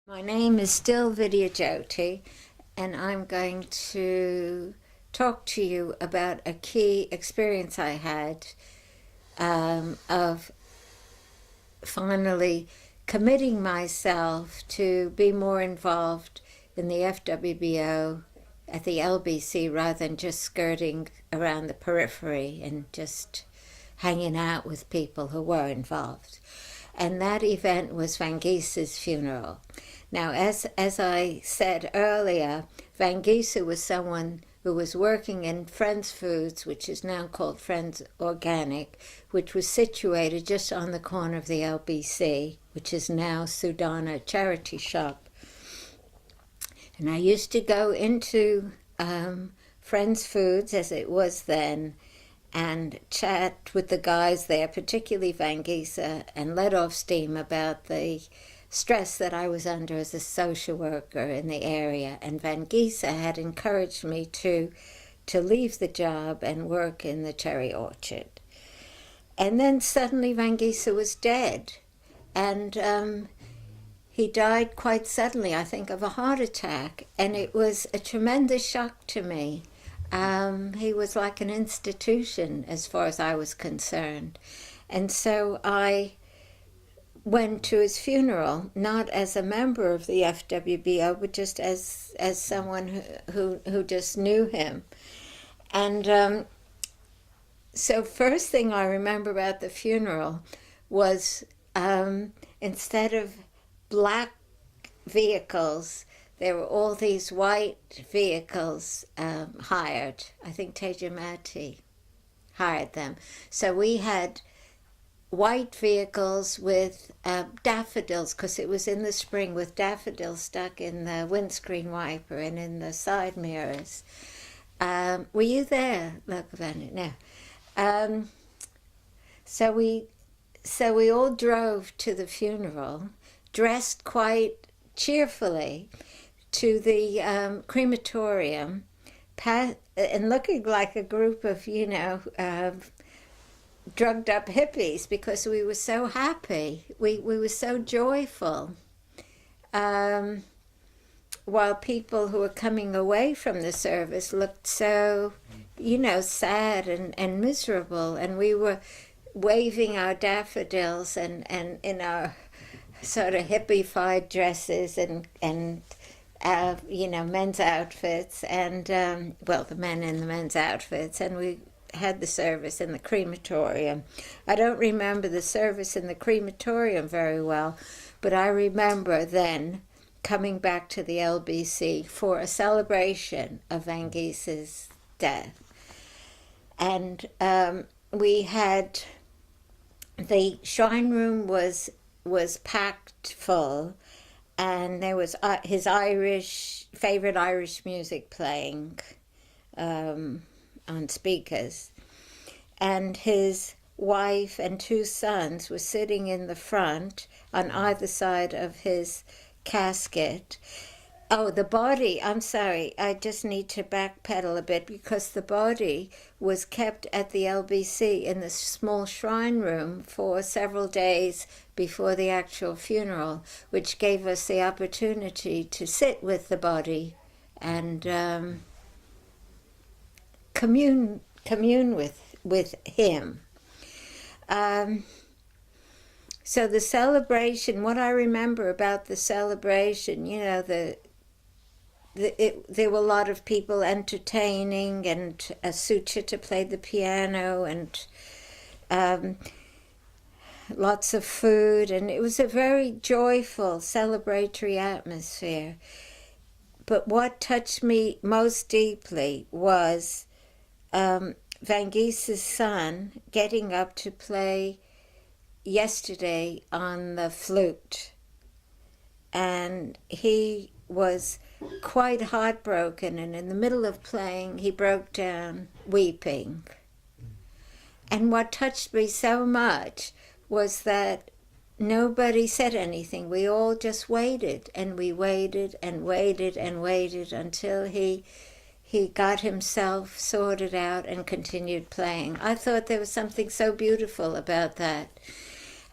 My name is still Vidyajyoti, and I'm going to talk to you about a key experience I had of finally committing myself to be more involved in the FWBO at the LBC rather than just skirting around the periphery and just hanging out with people who were involved. And that event was Van Giese's funeral. Now, as I said earlier, Van Giese was someone who was working in Friends Foods, which is now called Friends Organic, which was situated just on the corner of the LBC, which is now Sudana Charity Shop. And I used to go into Friends Foods, as it was then, and chat with the guys there, particularly Van Giese, and let off steam about the stress that I was under as a social worker in the area. And Van Giese had encouraged me to leave the job and work in the cherry orchard. And then suddenly Van Giese was dead. And he died quite suddenly, I think, of a heart attack. And it was a tremendous shock to me. He was like an institution as far as I was concerned. And so I went to his funeral, not as a member of the FWBO, but just as someone who just knew him. And so first thing I remember about the funeral was instead of black vehicles, there were all these white vehicles hired. I think Tejamati hired them. So we had white vehicles with daffodils, because it was in the spring, with daffodils stuck in the windscreen wiper and in the side mirrors. Were you there, Lokavani? No. So we all drove to the funeral, dressed quite cheerfully, to the crematorium, and looking like a group of, drugged up hippies, because we were so happy. We were so joyful. While people who were coming away from the service looked so, sad and miserable. And we were waving our daffodils and in our sort of hippified dresses and men's outfits, and the men in the men's outfits, and we had the service in the crematorium. I don't remember the service in the crematorium very well, but I remember then coming back to the LBC for a celebration of Van Giese's death. And we had, the shrine room was packed full, and there was his favorite Irish music playing on speakers, and his wife and two sons were sitting in the front on either side of his casket. Oh, the body, I'm sorry, I just need to backpedal a bit, because the body was kept at the LBC in this small shrine room for several days before the actual funeral, which gave us the opportunity to sit with the body and commune with him. So the celebration, what I remember about the celebration, there were a lot of people entertaining, and Suchita played the piano, and lots of food, and it was a very joyful, celebratory atmosphere. But what touched me most deeply was Van Giese's son getting up to play yesterday on the flute. And he was quite heartbroken, and in the middle of playing, he broke down weeping. And what touched me so much was that nobody said anything. We all just waited, and we waited and waited and waited until he got himself sorted out and continued playing. I thought there was something so beautiful about that.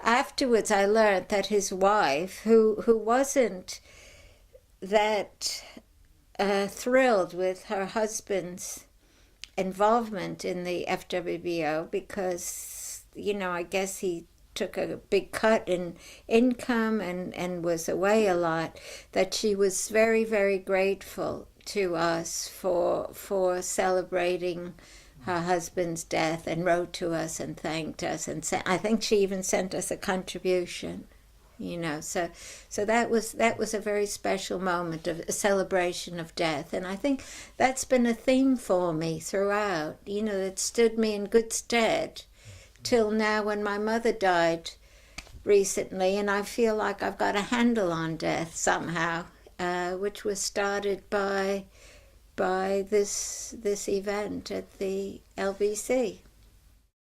Afterwards, I learned that his wife, who wasn't that thrilled with her husband's involvement in the FWBO because, I guess he took a big cut in income and was away a lot, that she was very, very grateful to us for celebrating her husband's death, and wrote to us and thanked us, and I think she even sent us a contribution. So that was a very special moment of a celebration of death, and I think that's been a theme for me throughout. That stood me in good stead till now when my mother died recently, and I feel like I've got a handle on death somehow, which was started by this event at the LBC.